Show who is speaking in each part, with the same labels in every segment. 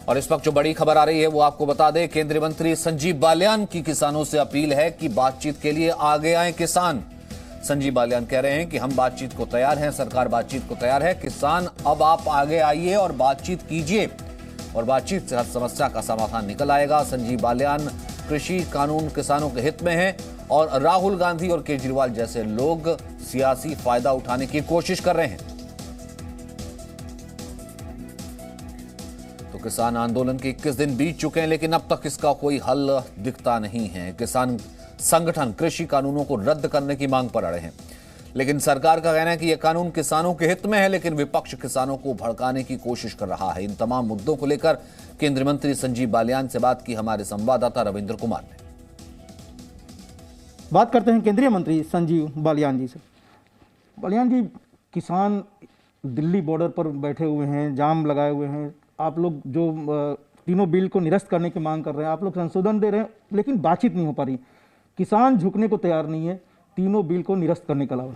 Speaker 1: और इस वक्त जो बड़ी खबर आ रही है वो आपको बता दें, केंद्रीय मंत्री संजीव बालियान की किसानों से अपील है कि बातचीत के लिए आगे आए किसान। संजीव बालियान कह रहे हैं कि हम बातचीत को तैयार हैं, सरकार बातचीत को तैयार है, किसान अब आप आगे आइए और बातचीत कीजिए और बातचीत से हर समस्या का समाधान निकल आएगा। संजीव बालियान कृषि कानून किसानों के हित में है और राहुल गांधी और केजरीवाल जैसे लोग सियासी फायदा उठाने की कोशिश कर रहे हैं। तो किसान आंदोलन के 21 दिन बीत चुके हैं, लेकिन अब तक इसका कोई हल दिखता नहीं है। किसान संगठन कृषि कानूनों को रद्द करने की मांग पर अड़े हैं, लेकिन सरकार का कहना है कि यह कानून किसानों के हित में है, लेकिन विपक्ष किसानों को भड़काने की कोशिश कर रहा है। इन तमाम मुद्दों को लेकर केंद्रीय मंत्री संजीव बालियान से बात की हमारे संवाददाता रविंद्र कुमार ने।
Speaker 2: बात करते हैं केंद्रीय मंत्री संजीव बालियान जी से। बालियान जी, किसान दिल्ली बॉर्डर पर बैठे हुए हैं, जाम लगाए हुए हैं। आप लोग जो तीनों बिल को निरस्त करने की मांग कर रहे हैं, आप लोग संशोधन दे रहे हैं, लेकिन बातचीत नहीं हो पा रही। किसान झुकने को तैयार नहीं है तीनों बिल को निरस्त करने के अलावा।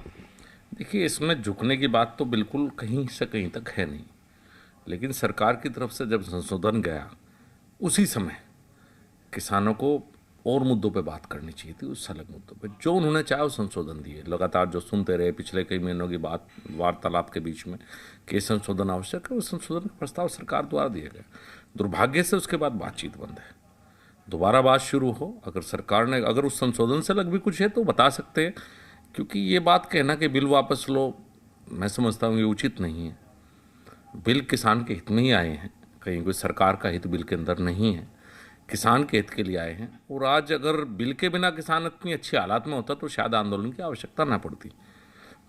Speaker 3: देखिए, इसमें झुकने की बात तो बिल्कुल कहीं से कहीं तक है नहीं, लेकिन सरकार की तरफ से जब संशोधन गया उसी समय किसानों को और मुद्दों पे बात करनी चाहिए थी। उस अलग मुद्दों पे जो उन्होंने चाहे वो संशोधन दिए। लगातार जो सुनते रहे पिछले कई महीनों की बात वार्तालाप के बीच में कि संशोधन आवश्यक है, उस संशोधन का प्रस्ताव सरकार द्वारा दिया गया। दुर्भाग्य से उसके बाद बातचीत बंद है। दोबारा बात शुरू हो, अगर सरकार ने अगर उस संशोधन से अलग भी कुछ है तो बता सकते हैं, क्योंकि ये बात कहना कि बिल वापस लो, मैं समझता हूँ ये उचित नहीं है। बिल किसान के हित में ही आए हैं, कहीं कोई सरकार का हित बिल के अंदर नहीं है, किसान के हित के लिए आए हैं। और आज अगर बिल के बिना किसान इतनी अच्छी हालात में होता तो शायद आंदोलन की आवश्यकता ना पड़ती।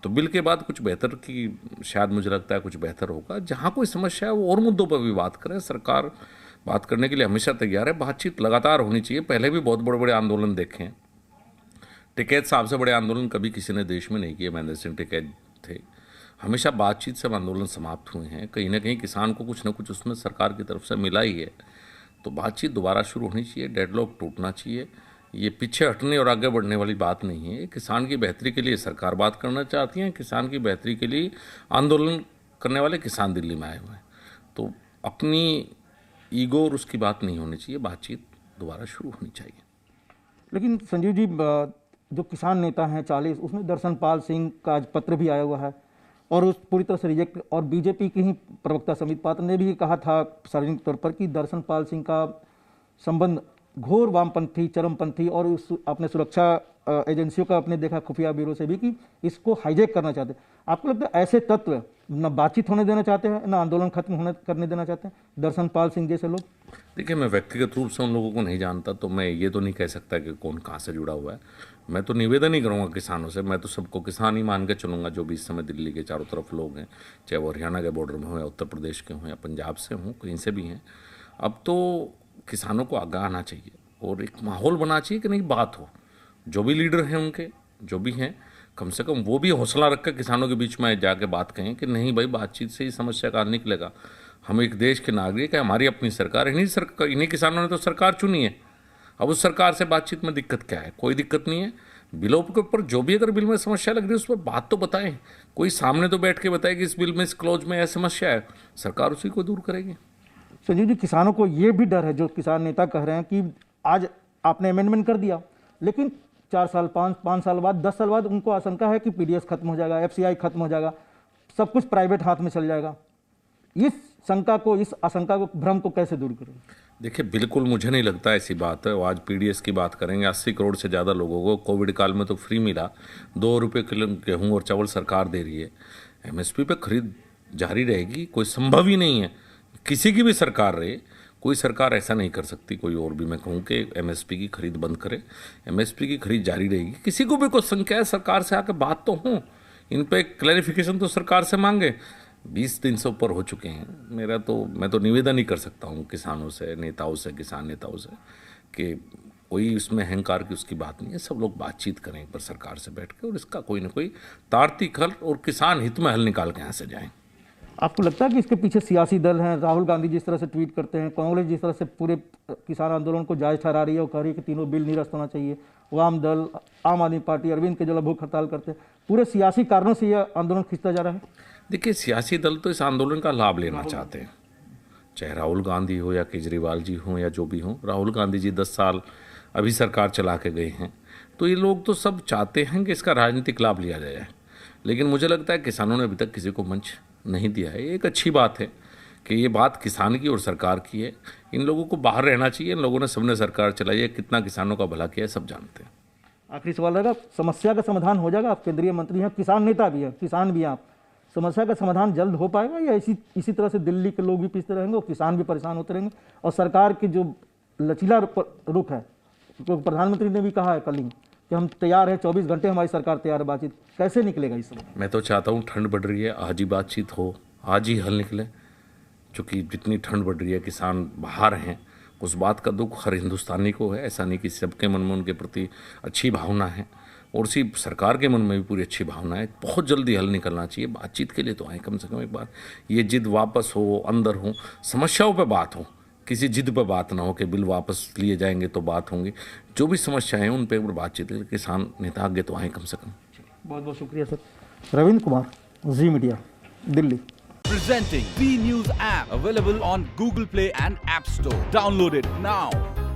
Speaker 3: तो बिल के बाद कुछ बेहतर की शायद मुझे लगता है कुछ बेहतर होगा। जहाँ कोई समस्या है वो और मुद्दों पर भी बात करें। सरकार बात करने के लिए हमेशा तैयार है, बातचीत लगातार होनी चाहिए। पहले भी बहुत बड़े बड़े आंदोलन देखे हैं। टिकैत साहब से बड़े आंदोलन कभी किसी ने देश में नहीं किए। महेंद्र सिंह टिकैत थे। हमेशा बातचीत से आंदोलन समाप्त हुए हैं। कहीं ना कहीं किसान को कुछ ना कुछ उसमें सरकार की तरफ से मिला ही है। तो बातचीत दोबारा शुरू होनी चाहिए, डेडलॉक टूटना चाहिए। ये पीछे हटने और आगे बढ़ने वाली बात नहीं है। किसान की बेहतरी के लिए सरकार बात करना चाहती है, किसान की बेहतरी के लिए आंदोलन करने वाले किसान दिल्ली में आए हुए हैं। तो अपनी ईगो और उसकी बात नहीं होनी चाहिए, बातचीत दोबारा शुरू होनी चाहिए।
Speaker 2: लेकिन संजीव जी, जो किसान नेता हैं 40, उसमें दर्शनपाल सिंह का आज पत्र भी आया हुआ है और उस पूरी तरह से रिजेक्ट। और बीजेपी की ही प्रवक्ता समित पात्र ने भी कहा था सार्वजनिक तौर पर कि दर्शनपाल सिंह का संबंध घोर वामपंथी चरमपंथी और उस अपने सुरक्षा एजेंसियों का अपने देखा खुफिया ब्यूरो से भी कि इसको हाईजैक करना चाहते हैं। आपको लगता है ऐसे तत्व न बातचीत होने देना चाहते हैं, न आंदोलन खत्म करने देना चाहते हैं, दर्शनपाल सिंह जैसे लोग?
Speaker 3: देखिए, मैं व्यक्तिगत रूप से उन लोगों को नहीं जानता, तो मैं ये तो नहीं कह सकता कि कौन कहाँ से जुड़ा हुआ है। मैं तो निवेदन ही करूँगा किसानों से। मैं तो सबको किसान ही मान के चलूँगा, जो भी इस समय दिल्ली के चारों तरफ लोग हैं, चाहे वो हरियाणा के बॉर्डर में हो या उत्तर प्रदेश के हों या पंजाब से हों, कहीं से भी हैं। अब तो किसानों को आगाह आना चाहिए और एक माहौल बनना चाहिए कि नहीं बात हो। जो भी लीडर हैं उनके, जो भी हैं, कम से कम वो भी हौसला रखकर किसानों के बीच में जाके बात कहें कि नहीं भाई, बातचीत से ही समस्या का हल निकलेगा। हम एक देश के नागरिक हैं, हमारी अपनी सरकार है। इन्हीं किसानों ने तो सरकार चुनी है। अब उस सरकार से बातचीत में दिक्कत क्या है? कोई दिक्कत नहीं है। बिलों के ऊपर जो भी अगर बिल में समस्या लग रही है उस पर बात तो बताएं। कोई सामने तो बैठ के बताए कि इस बिल में, इस क्लॉज में यह समस्या है, सरकार उसी को दूर करेगी।
Speaker 2: संजीव जी, किसानों को ये भी डर है, जो किसान नेता कह रहे हैं कि आज आपने अमेंडमेंट कर दिया, लेकिन 4 साल 5 साल बाद 10 साल बाद उनको आशंका है कि पीडीएस खत्म हो जाएगा, एफसीआई खत्म हो जाएगा, सब कुछ प्राइवेट हाथ में चल जाएगा। इस शंका को, इस आशंका को, भ्रम को कैसे दूर करें?
Speaker 3: देखिए, बिल्कुल मुझे नहीं लगता ऐसी बात है। आज पीडीएस की बात करेंगे, 80 करोड़ से ज़्यादा लोगों को कोविड काल में तो फ्री मिला। 2 रुपये किलो गेहूँ और चावल सरकार दे रही है। एमएसपी पे खरीद जारी रहेगी। कोई संभव ही नहीं है, किसी की भी सरकार रहे, कोई सरकार ऐसा नहीं कर सकती, कोई और भी मैं कहूँ कि एमएसपी की खरीद बंद करे। एमएसपी की खरीद जारी रहेगी। किसी को भी कोई शंका है, सरकार से आकर बात तो हो, इन पे क्लैरिफिकेशन तो सरकार से मांगे। 20 दिन से ऊपर हो चुके हैं। मैं तो निवेदन ही कर सकता हूँ किसानों से, नेताओं से, किसान नेताओं से, कि कोई उसमें अहंकार की उसकी बात नहीं है। सब लोग बातचीत करें एक बार सरकार से बैठ के और इसका कोई ना कोई तार्किक हल और किसान हित में हल निकाल के यहाँ से जाएं।
Speaker 2: आपको लगता है कि इसके पीछे सियासी दल हैं? राहुल गांधी जिस तरह से ट्वीट करते हैं, कांग्रेस जिस तरह से पूरे किसान आंदोलन को जायज ठहरा रही है और कह रही है कि तीनों बिल निरस्त होना चाहिए, वाम दल, आम आदमी पार्टी, अरविंद केजरीवाल भूख हड़ताल करते हैं, पूरे सियासी कारणों से यह आंदोलन खिंचता जा रहा है।
Speaker 3: देखिए, सियासी दल तो इस आंदोलन का लाभ लेना चाहते हैं। चाहे राहुल गांधी हो या केजरीवाल जी हो या जो भी हो। राहुल गांधी जी 10 साल अभी सरकार चला के गए हैं, तो ये लोग तो सब चाहते हैं कि इसका राजनीतिक लाभ लिया जाए, लेकिन मुझे लगता है किसानों ने अभी तक किसी को मंच नहीं दिया है। ये एक अच्छी बात है कि ये बात किसान की और सरकार की है। इन लोगों को बाहर रहना चाहिए। इन लोगों ने सबने सरकार चलाई है, कितना किसानों का भला किया है सब जानते हैं।
Speaker 2: आखिरी सवाल रहेगा, समस्या का समाधान हो जाएगा? आप केंद्रीय मंत्री हैं, किसान नेता भी हैं, किसान भी हैं आप, समस्या का समाधान जल्द हो पाएगा या इसी तरह से दिल्ली के लोग भी पिसते रहेंगे और किसान भी परेशान होते रहेंगे? और सरकार की जो लचीला रुख है, तो प्रधानमंत्री ने भी कहा है कल ही कि हम तैयार हैं, 24 घंटे हमारी सरकार तैयार है, बातचीत कैसे निकलेगा इस समय?
Speaker 3: मैं तो चाहता हूँ ठंड बढ़ रही है, आज ही बातचीत हो, आज ही हल निकले। चूँकि जितनी ठंड बढ़ रही है, किसान बाहर हैं, उस बात का दुख हर हिंदुस्तानी को है। ऐसा नहीं कि सबके मन में उनके प्रति अच्छी भावना है, और उसी सरकार के मन में भी पूरी अच्छी भावना है। बहुत जल्दी हल निकलना चाहिए। बातचीत के लिए तो आए कम से कम एक बार। ये जिद वापस हो, अंदर हो, समस्याओं पे बात हो, किसी जिद पे बात ना हो कि बिल वापस लिए जाएंगे तो बात होंगी। जो भी समस्याएं हैं उन पर बातचीत, किसान नेता आगे तो आए कम से कम।
Speaker 2: बहुत बहुत शुक्रिया sir. Ravindra Kumar, Zee media, Delhi.
Speaker 4: Presenting V News app, available on Google Play and App Store. Download it now.